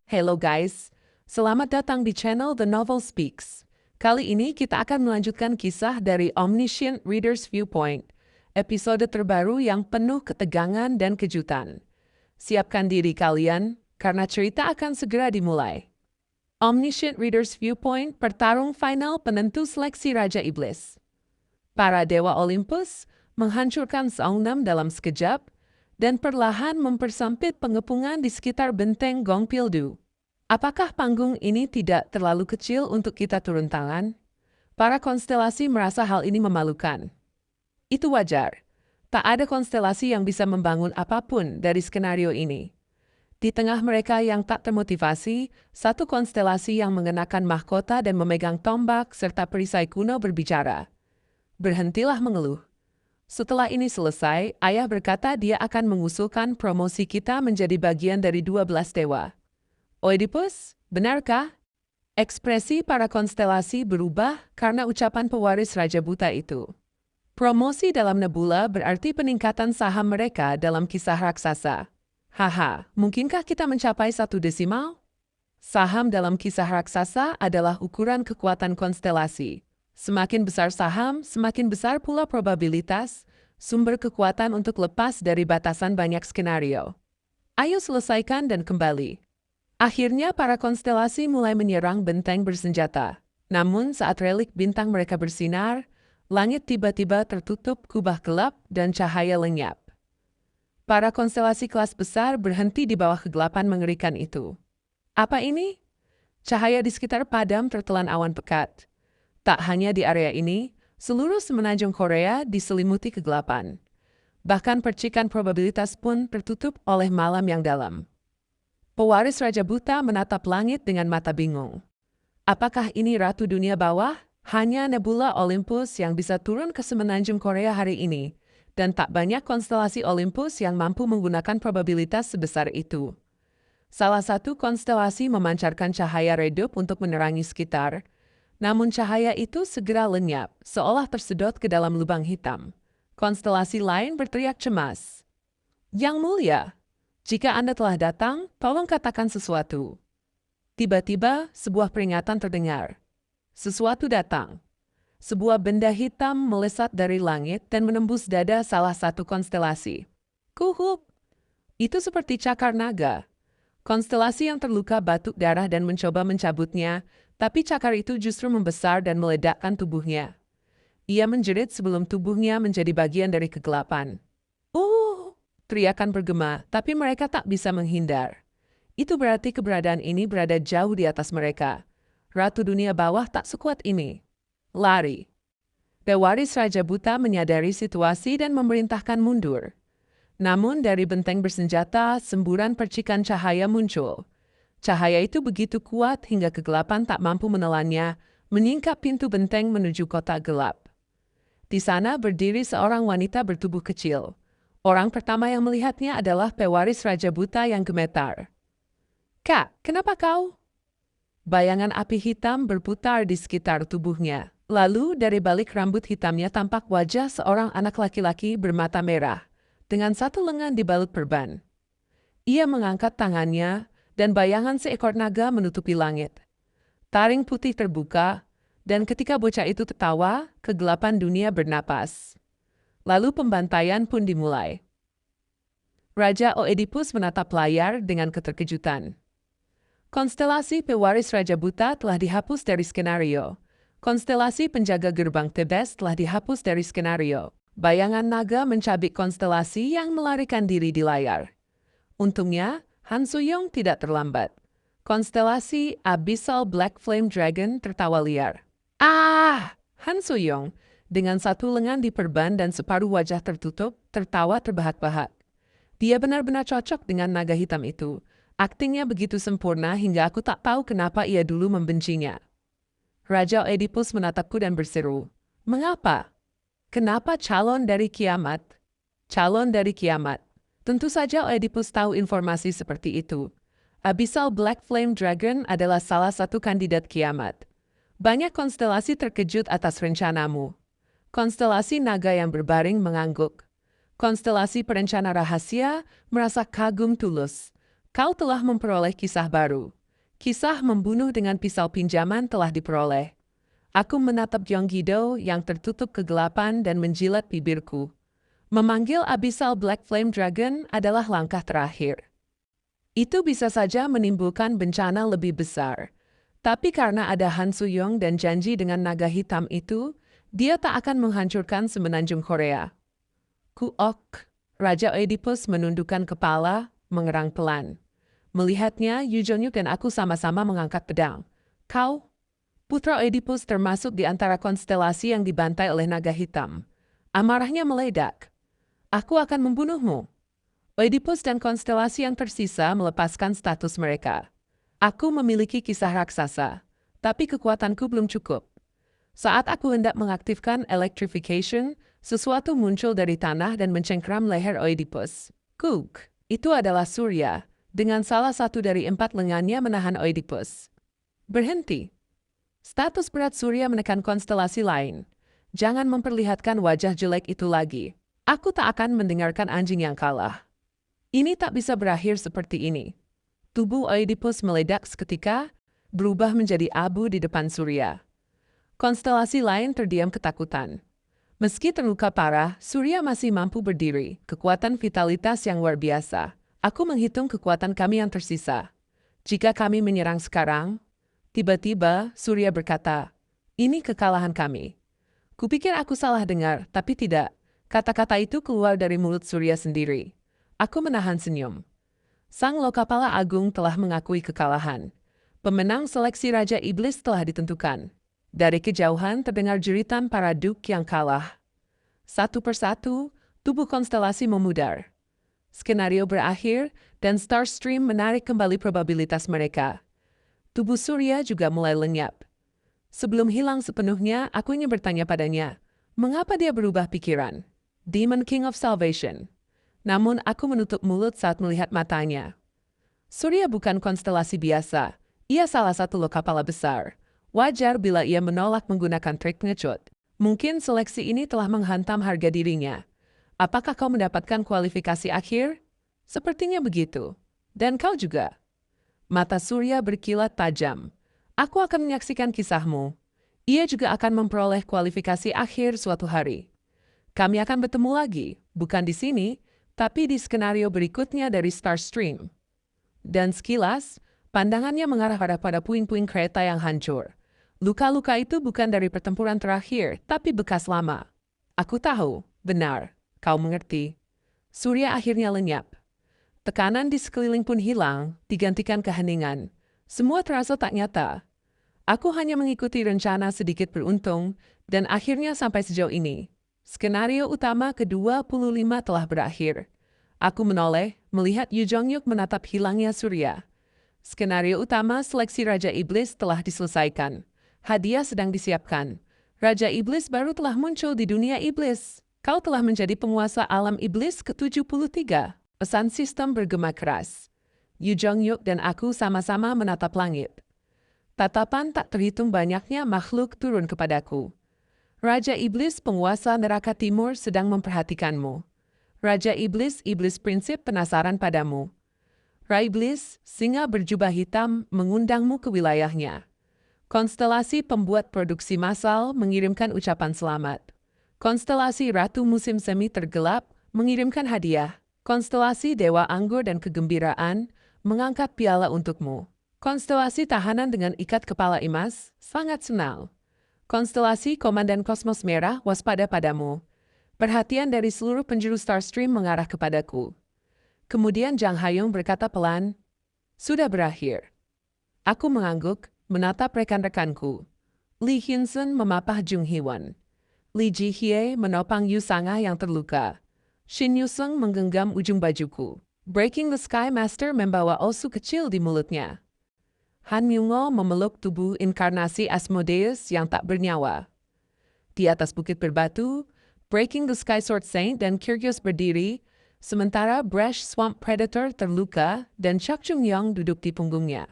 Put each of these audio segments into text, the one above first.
Hello guys, selamat datang di channel The Novel Speaks. Kali ini kita akan melanjutkan kisah dari Omniscient Reader's Viewpoint, episode terbaru yang penuh ketegangan dan kejutan. Siapkan diri kalian, karena cerita akan segera dimulai. Omniscient Reader's Viewpoint, pertarung final penentu seleksi Raja Iblis. Para Dewa Olympus menghancurkan Songnam dalam sekejap, dan perlahan mempersempit pengepungan di sekitar benteng Gongpildu. Apakah panggung ini tidak terlalu kecil untuk kita turun tangan? Para konstelasi merasa hal ini memalukan. Itu wajar. Tak ada konstelasi yang bisa membangun apapun dari skenario ini. Di tengah mereka yang tak termotivasi, satu konstelasi yang mengenakan mahkota dan memegang tombak serta perisai kuno berbicara. Berhentilah mengeluh. Setelah ini selesai, ayah berkata dia akan mengusulkan promosi kita menjadi bagian dari 12 dewa. Oedipus, benarkah? Ekspresi para konstelasi berubah karena ucapan pewaris Raja Buta itu. Promosi dalam nebula berarti peningkatan saham mereka dalam kisah raksasa. Haha, mungkinkah kita mencapai 1 desimal? Saham dalam kisah raksasa adalah ukuran kekuatan konstelasi. Semakin besar saham, semakin besar pula probabilitas, sumber kekuatan untuk lepas dari batasan banyak skenario. Ayo selesaikan dan kembali. Akhirnya para konstelasi mulai menyerang benteng bersenjata. Namun saat relik bintang mereka bersinar, langit tiba-tiba tertutup kubah gelap dan cahaya lenyap. Para konstelasi kelas besar berhenti di bawah kegelapan mengerikan itu. Apa ini? Cahaya di sekitar padam tertelan awan pekat. Tak hanya di area ini, seluruh semenanjung Korea diselimuti kegelapan. Bahkan percikan probabilitas pun tertutup oleh malam yang dalam. Pewaris Raja Buta menatap langit dengan mata bingung. Apakah ini Ratu Dunia Bawah? Hanya nebula Olympus yang bisa turun ke semenanjung Korea hari ini, dan tak banyak konstelasi Olympus yang mampu menggunakan probabilitas sebesar itu. Salah satu konstelasi memancarkan cahaya redup untuk menerangi sekitar, namun cahaya itu segera lenyap, seolah tersedot ke dalam lubang hitam. Konstelasi lain berteriak cemas. Yang Mulia, jika Anda telah datang, tolong katakan sesuatu. Tiba-tiba, sebuah peringatan terdengar. Sesuatu datang. Sebuah benda hitam melesat dari langit dan menembus dada salah satu konstelasi. Kuhup! Itu seperti cakar naga. Konstelasi yang terluka batuk darah dan mencoba mencabutnya, tapi cakar itu justru membesar dan meledakkan tubuhnya. Ia menjerit sebelum tubuhnya menjadi bagian dari kegelapan. Teriakan bergema, tapi mereka tak bisa menghindar. Itu berarti keberadaan ini berada jauh di atas mereka. Ratu Dunia Bawah tak sekuat ini. Lari. Pewaris Raja Buta menyadari situasi dan memerintahkan mundur. Namun dari benteng bersenjata, semburan percikan cahaya muncul. Cahaya itu begitu kuat hingga kegelapan tak mampu menelannya, menyingkap pintu benteng menuju kotak gelap. Di sana berdiri seorang wanita bertubuh kecil. Orang pertama yang melihatnya adalah pewaris Raja Buta yang gemetar. Kak, kenapa kau? Bayangan api hitam berputar di sekitar tubuhnya. Lalu dari balik rambut hitamnya tampak wajah seorang anak laki-laki bermata merah, dengan satu lengan dibalut perban. Ia mengangkat tangannya, dan bayangan seekor naga menutupi langit. Taring putih terbuka, dan ketika bocah itu tertawa, kegelapan dunia bernapas. Lalu pembantaian pun dimulai. Raja Oedipus menatap layar dengan keterkejutan. Konstelasi pewaris Raja Buta telah dihapus dari skenario. Konstelasi penjaga gerbang Thebes telah dihapus dari skenario. Bayangan naga mencabik konstelasi yang melarikan diri di layar. Untungnya, Han Suyong tidak terlambat. Konstelasi Abyssal Black Flame Dragon tertawa liar. Han Suyong, dengan satu lengan diperban dan separuh wajah tertutup, tertawa terbahak-bahak. Dia benar-benar cocok dengan naga hitam itu. Aktingnya begitu sempurna hingga aku tak tahu kenapa ia dulu membencinya. Raja Oedipus menatapku dan berseru, "Mengapa? Kenapa calon dari kiamat?" Calon dari kiamat. Tentu saja Oedipus tahu informasi seperti itu. Abyssal Black Flame Dragon adalah salah satu kandidat kiamat. Banyak konstelasi terkejut atas rencanamu. Konstelasi naga yang berbaring mengangguk. Konstelasi perencana rahasia merasa kagum tulus. Kau telah memperoleh kisah baru. Kisah membunuh dengan pisau pinjaman telah diperoleh. Aku menatap Gyeonggi-do yang tertutup kegelapan dan menjilat bibirku. Memanggil Abyssal Black Flame Dragon adalah langkah terakhir. Itu bisa saja menimbulkan bencana lebih besar. Tapi karena ada Han Soo-young dan janji dengan naga hitam itu, dia tak akan menghancurkan semenanjung Korea. Kuok, Raja Oedipus menundukkan kepala, mengerang pelan. Melihatnya, Yu Jong-yuk dan aku sama-sama mengangkat pedang. Kau? Putra Oedipus termasuk di antara konstelasi yang dibantai oleh naga hitam. Amarahnya meledak. Aku akan membunuhmu. Oedipus dan konstelasi yang tersisa melepaskan status mereka. Aku memiliki kisah raksasa, tapi kekuatanku belum cukup. Saat aku hendak mengaktifkan electrification, sesuatu muncul dari tanah dan mencengkram leher Oedipus. Kuk, itu adalah Surya, dengan salah satu dari 4 lengannya menahan Oedipus. Berhenti. Status berat Surya menekan konstelasi lain. Jangan memperlihatkan wajah jelek itu lagi. Aku tak akan mendengarkan anjing yang kalah. Ini tak bisa berakhir seperti ini. Tubuh Oedipus meledak seketika, berubah menjadi abu di depan Surya. Konstelasi lain terdiam ketakutan. Meski terluka parah, Surya masih mampu berdiri, kekuatan vitalitas yang luar biasa. Aku menghitung kekuatan kami yang tersisa. Jika kami menyerang sekarang, tiba-tiba Surya berkata, "Ini kekalahan kami." Kupikir aku salah dengar, tapi tidak. Kata-kata itu keluar dari mulut Surya sendiri. Aku menahan senyum. Sang Lokapala Agung telah mengakui kekalahan. Pemenang seleksi Raja Iblis telah ditentukan. Dari kejauhan terdengar jeritan para duk yang kalah. Satu persatu, tubuh konstelasi memudar. Skenario berakhir, dan Starstream menarik kembali probabilitas mereka. Tubuh Surya juga mulai lenyap. Sebelum hilang sepenuhnya, aku ingin bertanya padanya, mengapa dia berubah pikiran? Demon King of Salvation. Namun aku menutup mulut saat melihat matanya. Surya bukan konstelasi biasa. Ia salah satu lokapala besar. Wajar bila ia menolak menggunakan trik pengecut. Mungkin seleksi ini telah menghantam harga dirinya. Apakah kau mendapatkan kualifikasi akhir? Sepertinya begitu. Dan kau juga. Mata Surya berkilat tajam. Aku akan menyaksikan kisahmu. Ia juga akan memperoleh kualifikasi akhir suatu hari. Kami akan bertemu lagi, bukan di sini, tapi di skenario berikutnya dari Starstream. Dan sekilas, pandangannya mengarah pada puing-puing kereta yang hancur. Luka-luka itu bukan dari pertempuran terakhir, tapi bekas lama. Aku tahu, benar. Kau mengerti. Surya akhirnya lenyap. Tekanan di sekeliling pun hilang, digantikan keheningan. Semua terasa tak nyata. Aku hanya mengikuti rencana sedikit beruntung, dan akhirnya sampai sejauh ini. Skenario utama ke-25 telah berakhir. Aku menoleh, melihat Yu Jong-yuk menatap hilangnya Surya. Skenario utama seleksi Raja Iblis telah diselesaikan. Hadiah sedang disiapkan. Raja Iblis baru telah muncul di dunia iblis. Kau telah menjadi penguasa alam iblis ke-73. Pesan sistem bergema keras. Yu Jong-yuk dan aku sama-sama menatap langit. Tatapan tak terhitung banyaknya makhluk turun kepadaku. Raja Iblis penguasa neraka timur sedang memperhatikanmu. Raja Iblis, iblis prinsip penasaran padamu. Raiblis, singa berjubah hitam, mengundangmu ke wilayahnya. Konstelasi pembuat produksi massal mengirimkan ucapan selamat. Konstelasi Ratu Musim Semi Tergelap mengirimkan hadiah. Konstelasi Dewa Anggur dan Kegembiraan mengangkat piala untukmu. Konstelasi Tahanan dengan Ikat Kepala Emas sangat senang. Konstelasi Komandan Kosmos Merah waspada padamu. Perhatian dari seluruh penjuru Starstream mengarah kepadaku. Kemudian Jang Hayung berkata pelan, "Sudah berakhir." Aku mengangguk, menatap rekan-rekanku. Lee Hyun-sun memapah Jung Hee-won. Lee Ji-hye menopang Yu Sangah yang terluka. Shin Yu-sung menggenggam ujung bajuku. Breaking the Sky Master membawa osu kecil di mulutnya. Han Myung-oh memeluk tubuh inkarnasi Asmodeus yang tak bernyawa. Di atas bukit berbatu, Breaking the Sky Sword Saint dan Kyrgyz berdiri, sementara Brash Swamp Predator terluka dan Chak Chung-young duduk di punggungnya.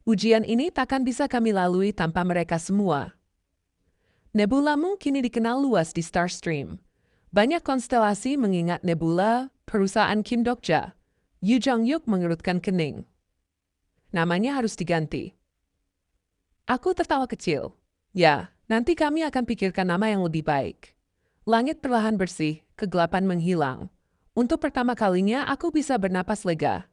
Ujian ini takkan bisa kami lalui tanpa mereka semua. Nebulamu kini dikenal luas di Starstream. Banyak konstelasi mengingat Nebula, perusahaan Kim Dokja. Yu Jong-yuk mengerutkan kening. namanya harus diganti. Aku tertawa kecil. Ya, nanti kami akan pikirkan nama yang lebih baik. Langit perlahan bersih, kegelapan menghilang. Untuk pertama kalinya aku bisa bernapas lega.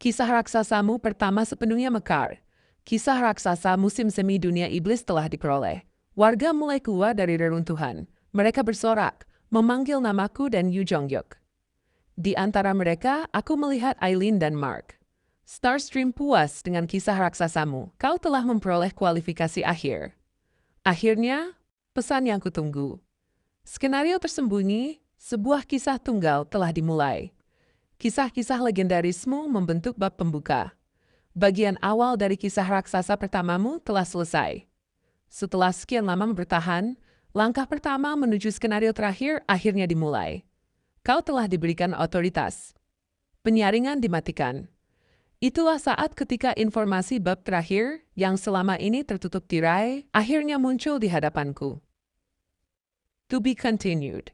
Kisah raksasamu pertama sepenuhnya mekar. Kisah raksasa musim semi dunia iblis telah diperoleh. Warga mulai keluar dari reruntuhan. Mereka bersorak, memanggil namaku dan Yu Jongyuk. Di antara mereka, aku melihat Aileen dan Mark. Starstream puas dengan kisah raksasamu. Kau telah memperoleh kualifikasi akhir. Akhirnya, pesan yang kutunggu. Skenario tersembunyi, sebuah kisah tunggal telah dimulai. Kisah-kisah legendarismu membentuk bab pembuka. Bagian awal dari kisah raksasa pertamamu telah selesai. Setelah sekian lama bertahan, langkah pertama menuju skenario terakhir akhirnya dimulai. Kau telah diberikan otoritas. Penyaringan dimatikan. Itulah saat ketika informasi bab terakhir yang selama ini tertutup tirai akhirnya muncul di hadapanku. To be continued.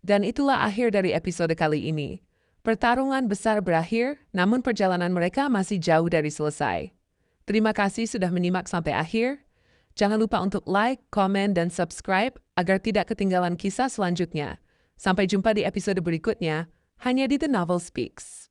Dan itulah akhir dari episode kali ini. Pertarungan besar berakhir, namun perjalanan mereka masih jauh dari selesai. Terima kasih sudah menyimak sampai akhir. Jangan lupa untuk like, komen, dan subscribe agar tidak ketinggalan kisah selanjutnya. Sampai jumpa di episode berikutnya, hanya di The Novel Speaks.